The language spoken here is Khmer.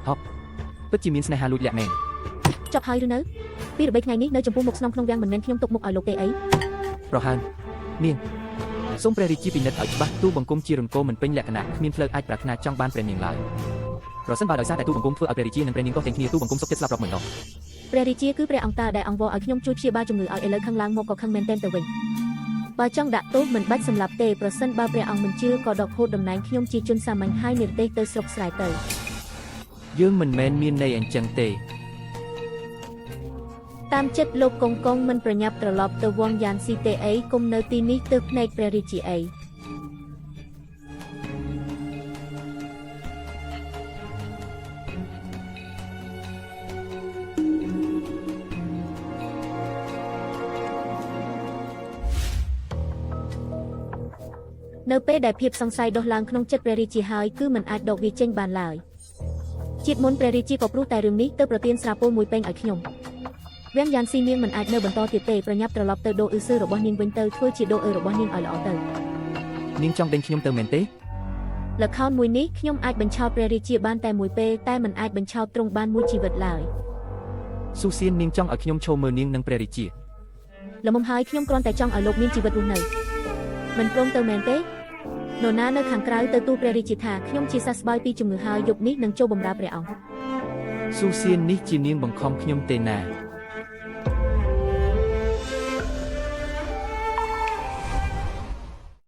ហុកពិតជាមានស្នេហាលួចលាក់មែន ចប់ហើយឬនៅពីរបីថ្ងៃនេះនៅចំពោះមុខស្នំក្នុងវាំងមិនមែនខ្ញុំទុកមុខឲ្យលោកទេអី ប្រហែលនាងសូមព្រះរាជាពិនិត្យឲ្យច្បាស់ទូបង្គំជារង្គោមិនពេញលក្ខណៈគ្មានផ្លូវអាចប្រាថ្នាចង់បានព្រះនាងឡើយប្រសិនបើដោយសារតែទូបង្គំធ្វើឲ្យព្រះរាជានិងព្រះនាងក៏ទាំងគ្នាទូបង្គំសុខចិត្តស្លាប់រាប់មួយដង ព្រះរាជាគឺព្រះអង្គតាដែលអង្វរឲ្យខ្ញុំជួយព្យាបាលជំងឺឲ្យឥឡូវខឹងឡើងមកក៏ខឹងមែនទែនទៅវិញបើចង់ដាក់ទោសមិនបាច់សម្លាប់ទេប្រសិនបើព្រះអង្គមិនជឿក៏ដកហូតតំណែងខ្ញុំជាជនសាមញ្ញហើយនិរទេសទៅស្រុកស្រែទៅ យើងមិនមែនមានន័យអញ្ចឹងទេ តាមចិត្តលោកកងមិនប្រញាប់ត្រឡប់ទៅវងយ៉ានស៊ីទេអីគុំនៅទីនេះទើបភ្នែកព្រះរាជាអីនៅពេលដែលភាពសង្ស័យដុះឡើងក្នុងចិត្តព្រះរាជាហើយគឺមិនអាចដកវាចេញបានឡើយជាតិមុនព្រះរាជាក៏ព្រោះតែរឿងនេះទៅប្រទានស្រាពោលមួយពេងឲ្យខ្ញុំវាំងយ៉ានស៊ីនាងមិនអាចនៅបន្តទៀតទេប្រញាប់ត្រឡប់ទៅដូអ៊ឺស៊ឺរបស់នាងវិញទៅធ្វើជាដូអ៊ឺរបស់នាងឲ្យល្អទៅ នាងចង់ដេញខ្ញុំទៅមែនទេ ល្ខោនមួយនេះខ្ញុំអាចបញ្ឆោតព្រះរាជាបានតែមួយពេលតែមិនអាចបញ្ឆោតទ្រង់បានមួយជីវិតឡើយ ស៊ូសៀននាងចង់ឲ្យខ្ញុំឈរមើលនាងនិងព្រះរាជា ល្មមហើយខ្ញុំគ្រាន់តែចង់ឲ្យលោកមានជីវិតរស់នៅមិនព្រមទៅមែនទេនរណានៅខាងក្រៅទៅទូលព្រះរាជាថាខ្ញុំជាសះស្បើយពីជំងឺហើយយប់នេះនឹងចូលបម្រើព្រះអង្គ ស៊ូសៀននេះជានាងបង្ខំខ្ញុំទេណា